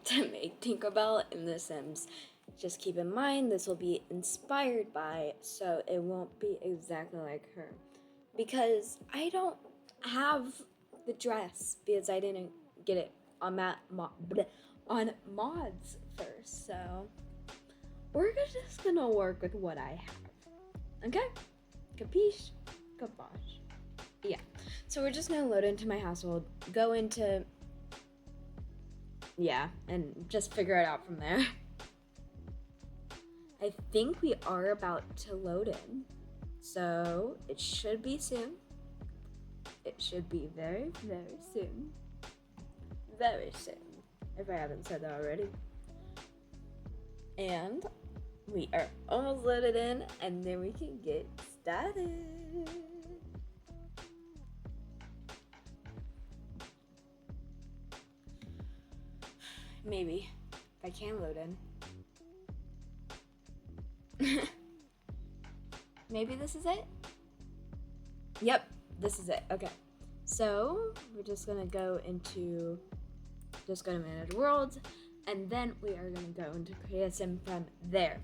to make Tinkerbell in The Sims. Just keep in mind this will be inspired by, so it won't be exactly like her. Because I don't have the dress because I didn't get it on on mods first. So we're just gonna work with what I have. Okay? Capiche? Caposh. Yeah. So we're just gonna load into my household, go into, yeah, and just figure it out from there. I think we are about to load in. So it should be soon. It should be very, very soon. Very soon, if I haven't said that already. And we are almost loaded in, and then we can get started. Maybe, if I can load in. Maybe this is it? Yep, this is it. Okay. So we're just gonna go manage worlds, and then we are gonna go into create a sim from there.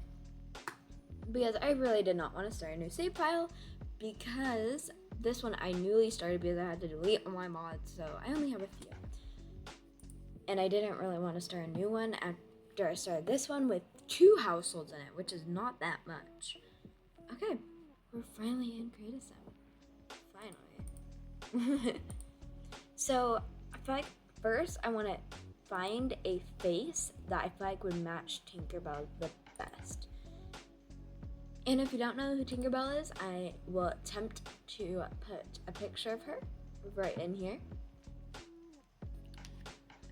Because I really did not want to start a new save file, because this one I newly started because I had to delete all my mods, so I only have a few. And I didn't really want to start a new one after I started this one with 2 households in it, which is not that much. Okay, we're finally in Create a Sim. Finally. So I feel like first I want to find a face that I feel like would match Tinkerbell the best. And if you don't know who Tinkerbell is, I will attempt to put a picture of her right in here.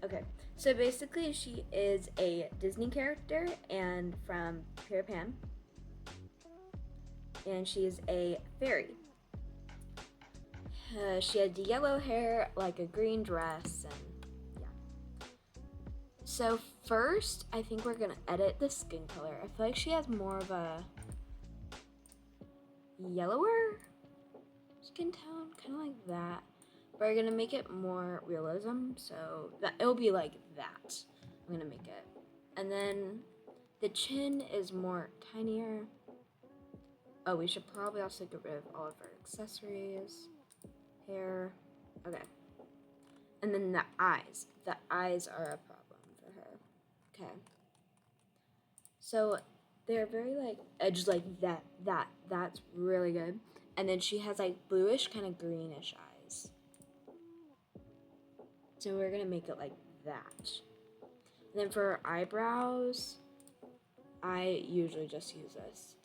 Okay, so basically she is a Disney character and from Peter Pan. And she's a fairy. She had yellow hair, like a green dress, and yeah. So first, I think we're gonna edit the skin color. I feel like she has more of a yellower skin tone, kind of like that. But we're gonna make it more realism, so that it'll be like that. I'm gonna make it. And then the chin is more tinier. Oh, we should probably also get rid of all of our accessories. Hair. Okay. And then the eyes. The eyes are a problem for her. Okay. So they're very like edged like that. That's really good. And then she has like bluish, kind of greenish eyes. So we're gonna make it like that. And then for her eyebrows, I usually just use this.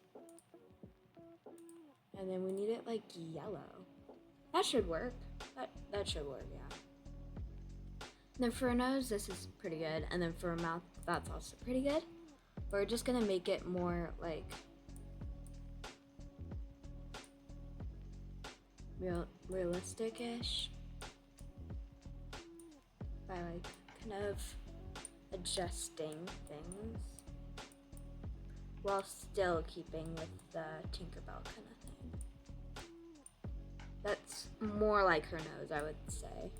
And then we need it like yellow. That should work. That should work, yeah. And then for a nose, this is pretty good. And then for a mouth, that's also pretty good. We're just gonna make it more like realistic-ish by like kind of adjusting things while still keeping with the Tinkerbell kind of thing. That's more like her nose, I would say.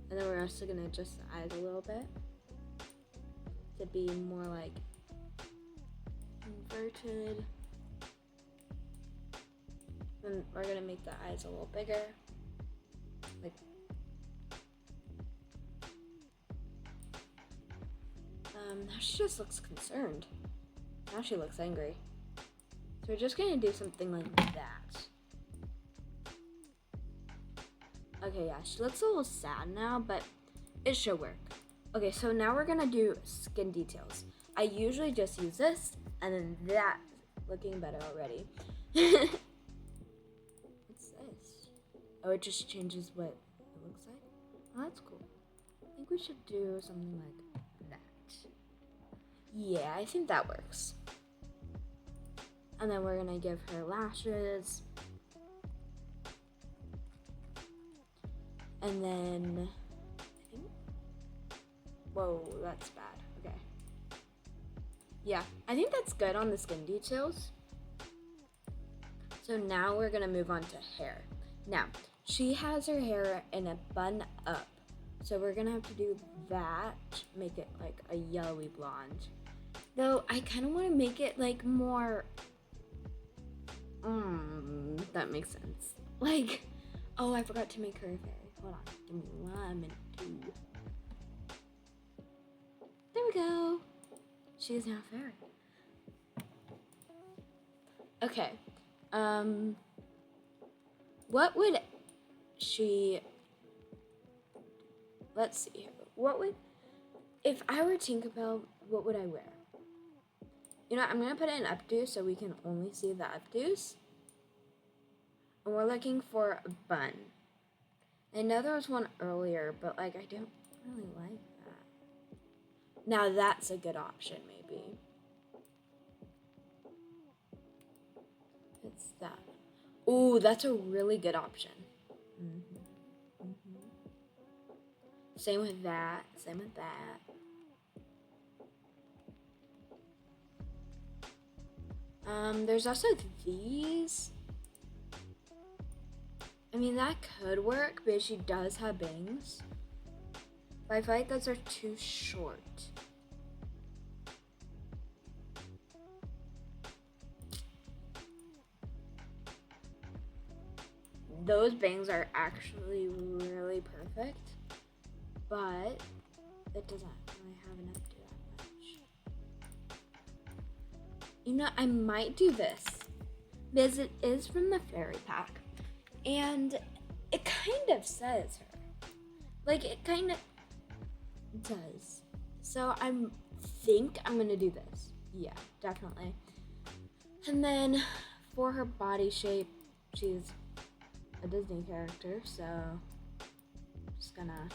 And then we're also gonna adjust the eyes a little bit to be more like inverted. Then we're gonna make the eyes a little bigger. Like now she just looks concerned. Now she looks angry. So we're just gonna do something like that. Okay, yeah, she looks a little sad now, but it should work. Okay, so now we're gonna do skin details. I usually just use this, and then that's looking better already. What's this? Oh, it just changes what it looks like? Oh, that's cool. I think we should do something like that. Yeah, I think that works. And then we're gonna give her lashes. And then, I think, whoa, that's bad, okay. Yeah, I think that's good on the skin details. So now we're gonna move on to hair. Now, she has her hair in a bun up, So we're gonna have to do that, make it like a yellowy blonde. Though I kind of want to make it like more, that makes sense. Like, oh, I forgot to make her a fairy. Hold on, give me 1 minute, 2. There we go. She is now a fairy. Okay. What would she... Let's see here. What would... If I were Tinkerbell, what would I wear? You know, I'm going to put in updo so we can only see the updos. And we're looking for a bun. I know there was one earlier, but, like, I don't really like that. Now that's a good option, maybe. It's that. Ooh, that's a really good option. Same with that. Same with that. There's also these. I mean, that could work, but she does have bangs. But I feel like those are too short. Those bangs are actually really perfect, but it doesn't really have enough to that much. You know, I might do this because it is from the fairy pack, and it kind of says her. Like, it kind of does. So I think I'm gonna do this. Yeah, definitely. And then for her body shape, she's a Disney character, so just gonna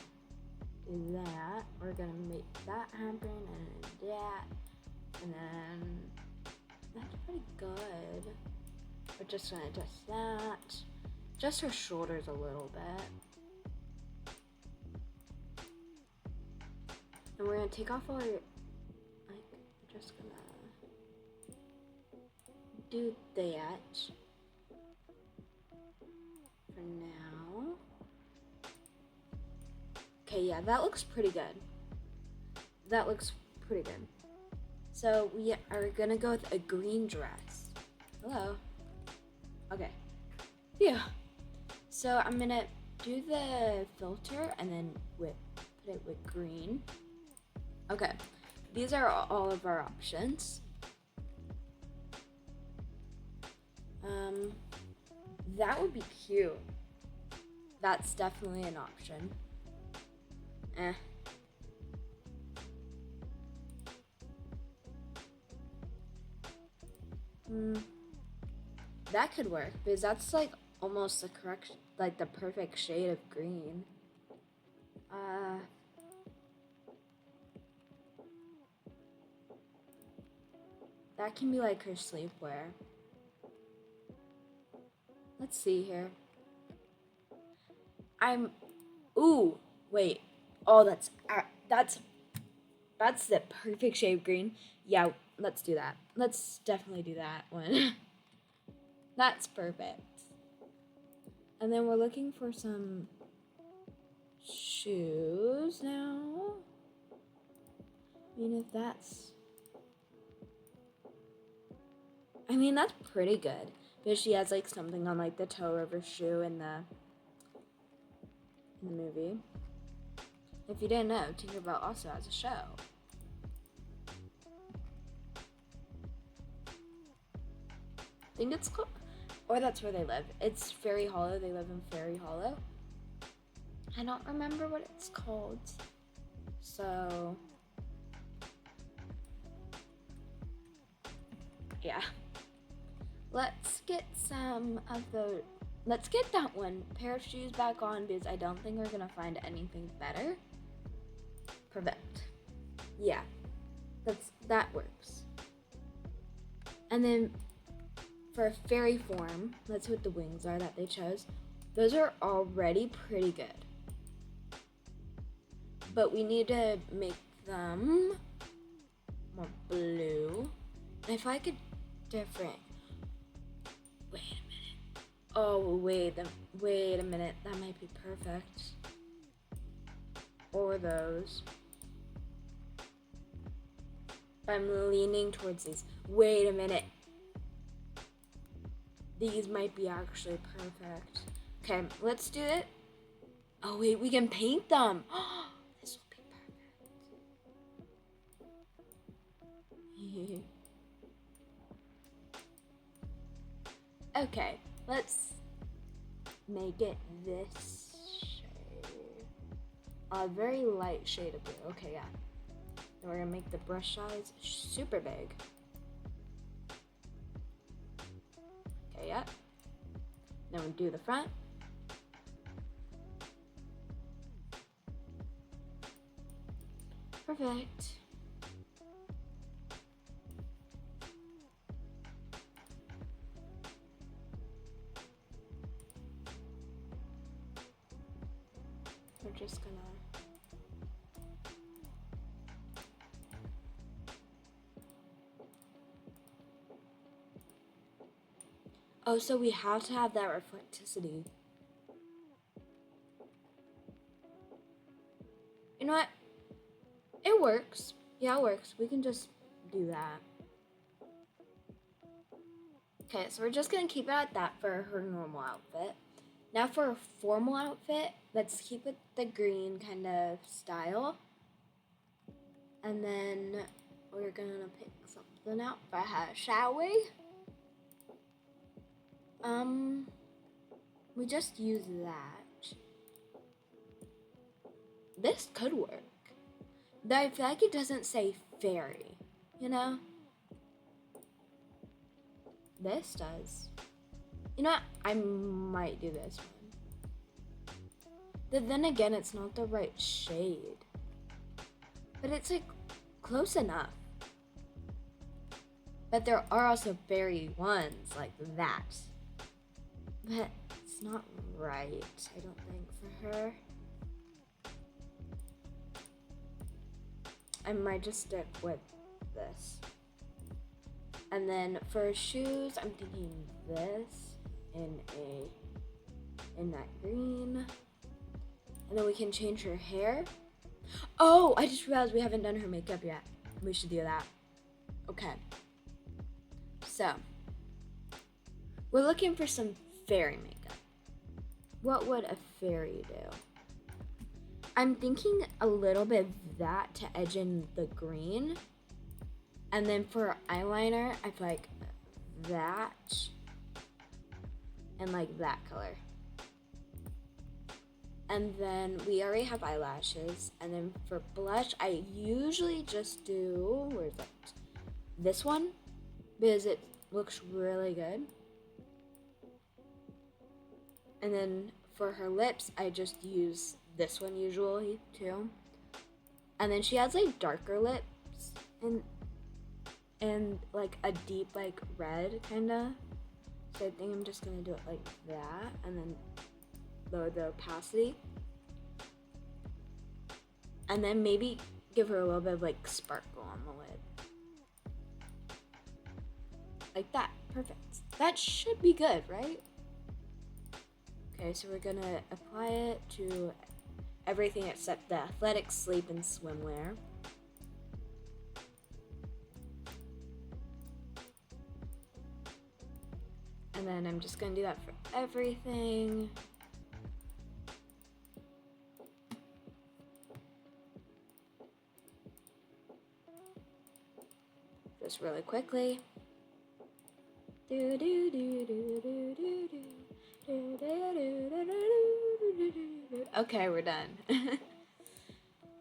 do that. We're gonna make that happen, and that, and then that's pretty good. We're just gonna adjust that, just her shoulders a little bit, and we're gonna take off all your, like, we're just gonna do that. For now. Okay, yeah, that looks pretty good. That looks pretty good. So we are gonna go with a green dress. Hello. Okay. Yeah. So I'm gonna do the filter and then put it with green. Okay. These are all of our options. That would be cute. That's definitely an option. That could work because that's like almost the correct, like the perfect shade of green. That can be like her sleepwear. Let's see here. Ooh, wait. Oh, that's the perfect shade of green. Yeah, let's do that. Let's definitely do that one. That's perfect. And then we're looking for some shoes now. I mean, that's pretty good. Because she has like something on like the toe of her shoe in the movie. If you didn't know, Tinkerbell also has a show. I think it's called, or that's where they live. It's Fairy Hollow. They live in Fairy Hollow. I don't remember what it's called. So, yeah. Let's get let's get that one pair of shoes back on because I don't think we're gonna find anything better. Perfect. Yeah, that works. And then for fairy form, that's what the wings are that they chose. Those are already pretty good. But we need to make them more blue. And if I could different. Wait a minute. Oh, wait a minute. That might be perfect. or those. I'm leaning towards these. Wait a minute. These might be actually perfect. Okay, let's do it. Oh wait, we can paint them. This will be perfect. Okay, let's make it this shade. A very light shade of blue. Okay, yeah. Then we're gonna make the brush size super big. Okay, yeah. Then we'll do the front. Perfect. We're just gonna oh, so we have to have that reflectivity. You know what? It works. Yeah, it works. We can just do that. Okay, so we're just gonna keep it at that for her normal outfit. Now for a formal outfit, let's keep it the green kind of style. And then we're gonna pick something out for her, shall we? We just use that. This could work. Though I feel like it doesn't say fairy, you know? This does. You know what? I might do this one. But then again, it's not the right shade. But it's like close enough. But there are also fairy ones like that. But it's not right, I don't think, for her. I might just stick with this. And then for shoes, I'm thinking this in that green. And then we can change her hair. Oh, I just realized we haven't done her makeup yet. We should do that. Okay. So, we're looking for some fairy makeup. What would a fairy do? I'm thinking a little bit of that to edge in the green. And then for eyeliner, I feel like that and like that color. And then we already have eyelashes. And then for blush, I usually just do, where's that? This one, because it looks really good. And then for her lips, I just use this one usually too. And then she has like darker lips and like a deep like red kinda. So I think I'm just gonna do it like that and then lower the opacity. And then maybe give her a little bit of like sparkle on the lid. Like that, perfect. That should be good, right? Okay, so we're gonna apply it to everything except the athletic, sleep, and swimwear. And then I'm just gonna do that for everything. Just really quickly. Okay, we're done.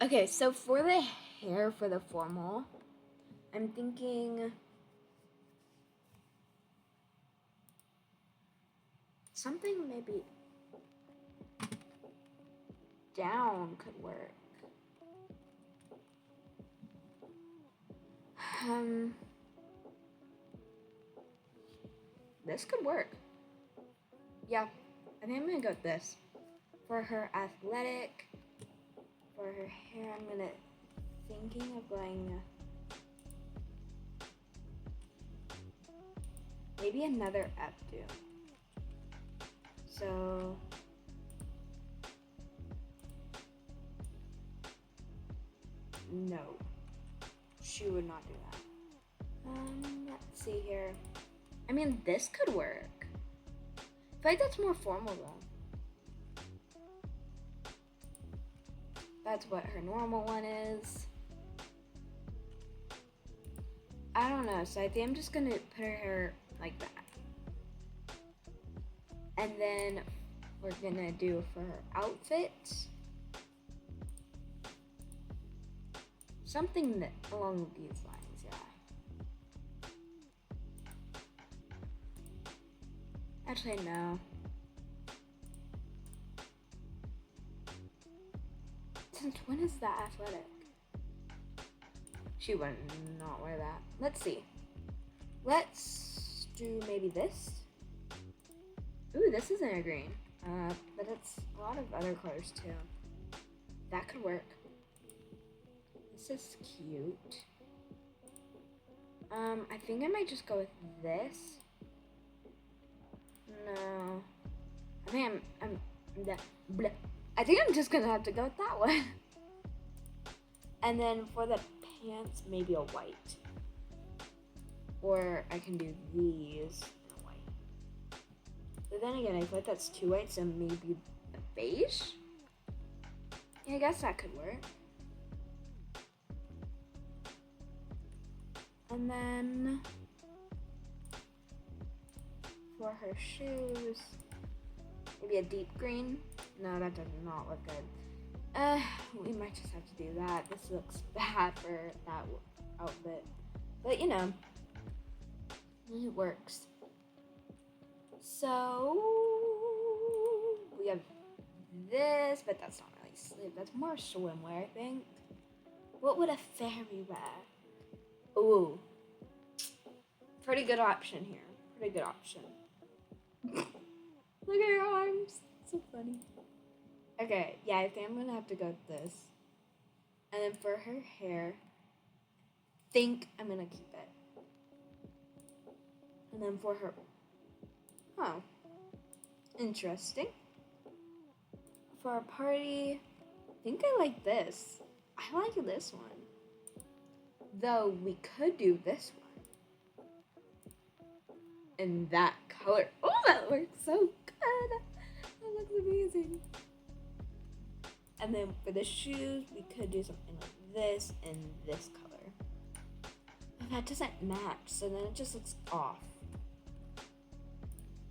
Okay, so for the hair for the formal, I'm thinking something maybe down could work. This could work. Yeah, I think I'm gonna go with this. For her athletic, for her hair, I'm gonna thinking of going maybe another updo. So no. She would not do that. Let's see here. I mean, this could work. I feel like that's more formal though. That's what her normal one is. I don't know, so I think I'm just gonna put her hair like that. And then we're gonna do for her outfit something that along these lines, yeah. Actually, no. Since when is that athletic? She would not wear that. Let's see. Let's do maybe this. Ooh, this isn't a green. But it's a lot of other colors too. That could work. This is cute. I think I might just go with this. No. I think I think I'm just gonna have to go with that one. And then for the pants, maybe a white. Or I can do these in a white. But then again, I feel like that's too white, so maybe a beige? Yeah, I guess that could work. And then for her shoes, maybe a deep green. No, that does not look good. We might just have to do that. This looks bad for that outfit. But you know, it works. So we have this, but that's not really sleeve. That's more swimwear, I think. What would a fairy wear? Ooh, pretty good option here. Pretty good option. Look at her arms. So funny. Okay, yeah, I think I'm gonna have to go with this. And then for her hair, I think I'm gonna keep it. And then for her, oh, interesting. For a party, I think I like this. I like this one. Though we could do this one. In that color. Oh, that works so good. That looks amazing. And then for the shoes, we could do something like this and this color. But that doesn't match, so then it just looks off.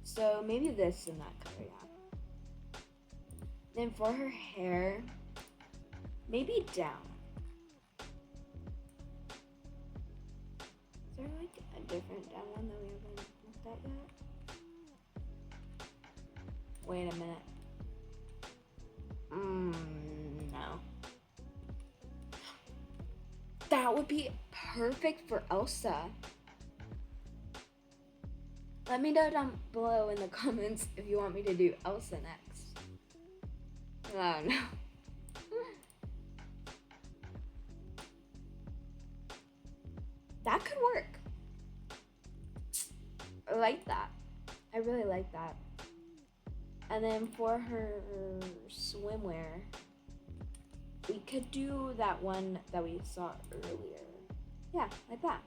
So maybe this and that color, yeah. Then for her hair, maybe down. Is there like a different down one that we haven't looked at yet? Wait a minute. No. That would be perfect for Elsa. Let me know down below in the comments if you want me to do Elsa next. Oh no. That could work. I like that. I really like that. And then for her swimwear, we could do that one that we saw earlier. Yeah, like that.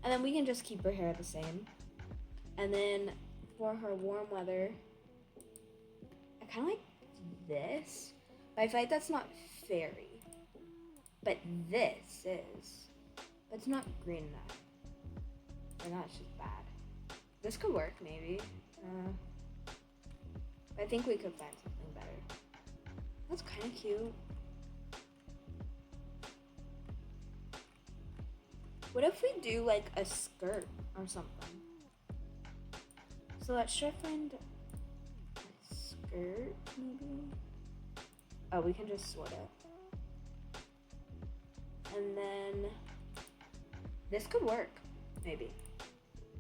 And then we can just keep her hair the same. And then for her warm weather, I kind of like this. But I feel like that's not fairy. But this is. But it's not green enough. Or not, it's just bad. This could work, maybe. I think we could find something better. That's kind of cute. What if we do like a skirt or something? So let's try to find a skirt, maybe. Oh, we can just sort it. And then this could work, maybe.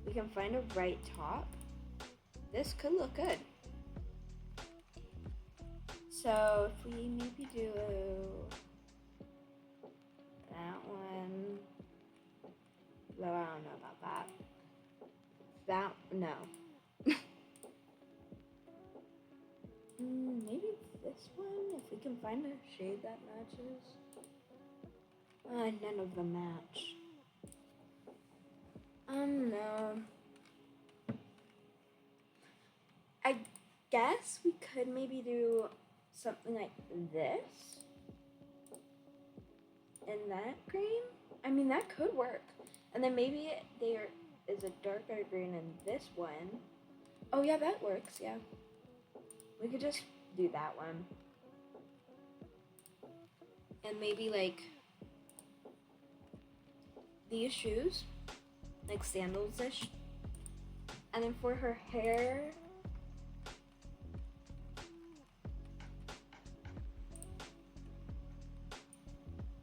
We can find a right top. This could look good. So if we maybe do that one, though I don't know about that. That, no. Maybe this one, if we can find a shade that matches. None of them match. No. I guess we could maybe do something like this. And that green? I mean, that could work. And then maybe there is a darker green in this one. Oh yeah, that works, yeah. We could just do that one. And maybe like these shoes, like sandals-ish. And then for her hair,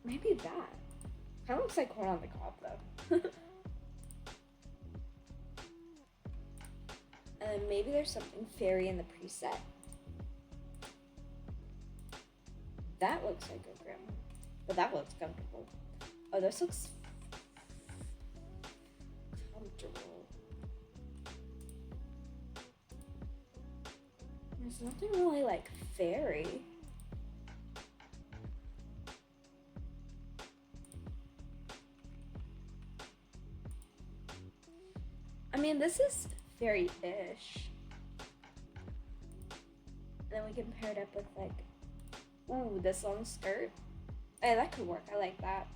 maybe that. Kind of looks like corn on the cob though. And maybe there's something fairy in the preset. That looks like a grandma, but that looks comfortable. Oh, this looks comfortable. There's nothing really like fairy. I mean, this is fairy-ish. And then we can pair it up with like, ooh, this long skirt. Hey, that could work. I like that.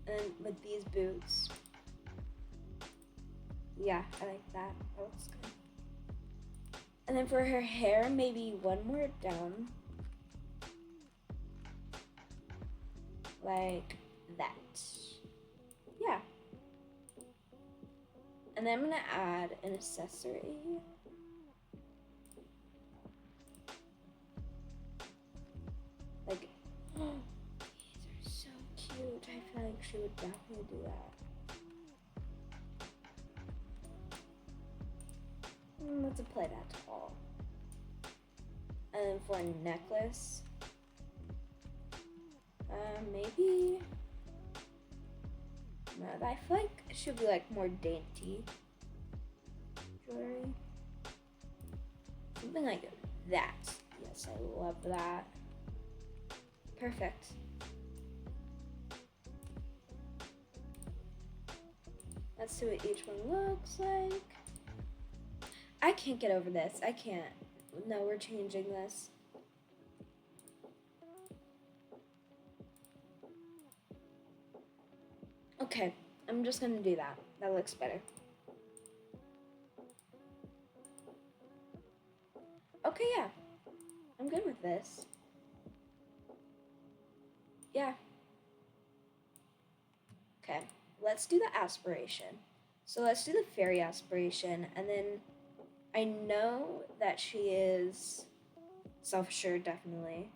And with these boots. Yeah, I like that. That looks good. And then for her hair, maybe one more down. Like that. Yeah. And then I'm gonna add an accessory. Like, oh, these are so cute. I feel like she would definitely do that. Let's apply that to all. And then for a necklace, maybe. No, I feel like it should be like more dainty jewelry. Something like that. Yes, I love that. Perfect. Let's see what each one looks like. I can't get over this. I can't. No, we're changing this. Okay, I'm just gonna do that. That looks better. Okay, yeah. I'm good with this. Yeah. Okay, let's do the aspiration. So let's do the fairy aspiration, and then I know that she is self-assured, definitely.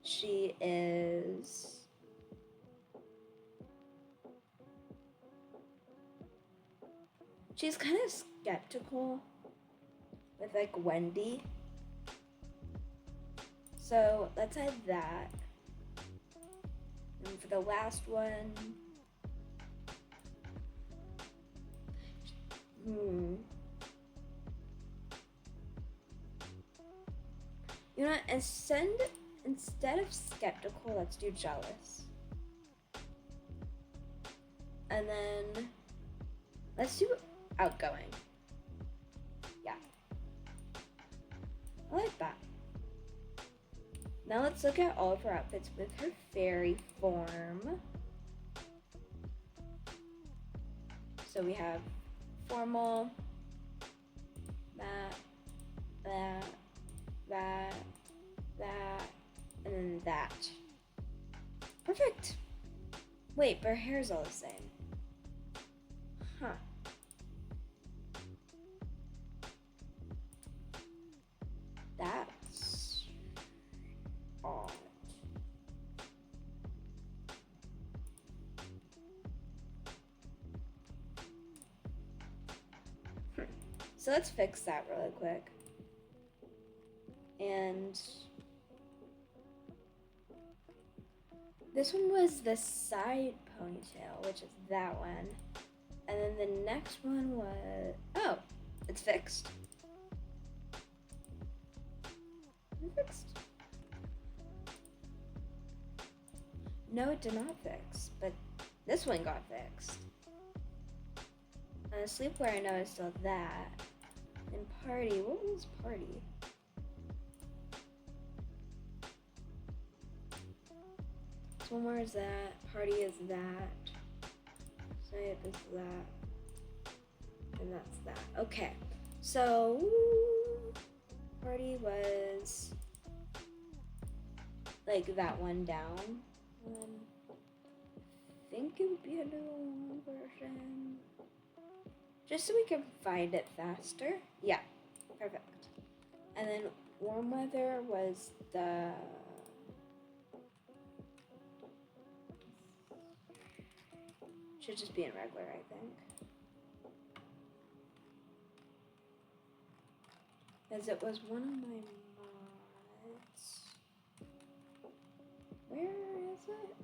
She is... She's kind of skeptical with like Wendy. So let's add that. And for the last one, you know what? Instead of skeptical, let's do jealous. And then let's do outgoing. Yeah. I like that. Now let's look at all of her outfits with her fairy form. So we have formal, that, and then that. Perfect. Wait, but her hair's all the same. Huh. That's odd. So let's fix that really quick. And this one was the side ponytail, which is that one. And then the next one was, oh, it's fixed. Fixed. No, it did not fix, but this one got fixed. Sleepwear, I know is still that. And party, what was party? One more is that. Party is that. Snipe is that. And that's that. Okay. So party was like that one down. I think it would be a new version. Just so we can find it faster. Yeah. Perfect. And then warm weather was the should just be in regular, I think. As it was one of my mods. Where is it?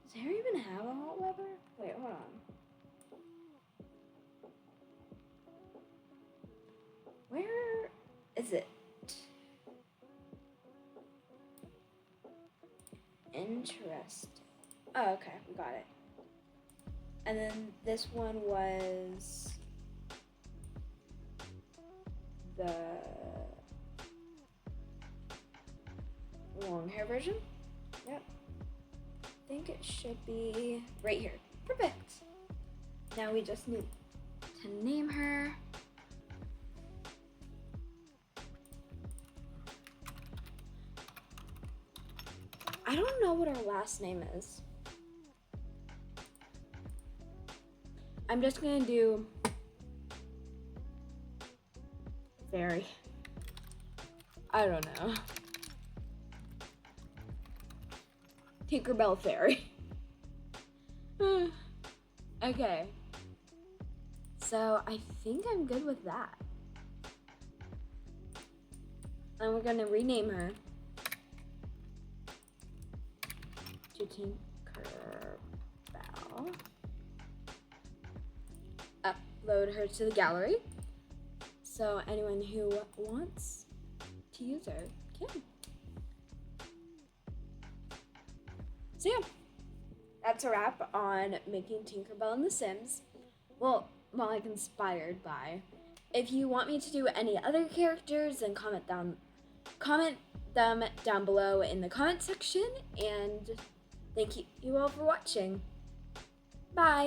Does Harry even have a hot weather? Wait, hold on. Where is it? Interesting. Oh, okay, we got it. And then this one was the long hair version. Yep. I think it should be right here. Perfect. Now we just need to name her. I don't know what her last name is. I'm just gonna do Fairy. I don't know. Tinkerbell Fairy. Okay. So I think I'm good with that. And we're gonna rename her to Tinkerbell. Upload her to the gallery. So anyone who wants to use her can. So yeah, that's a wrap on making Tinkerbell in The Sims. Well, like inspired by. If you want me to do any other characters, then comment them down below in the comment section. And thank you all for watching. Bye.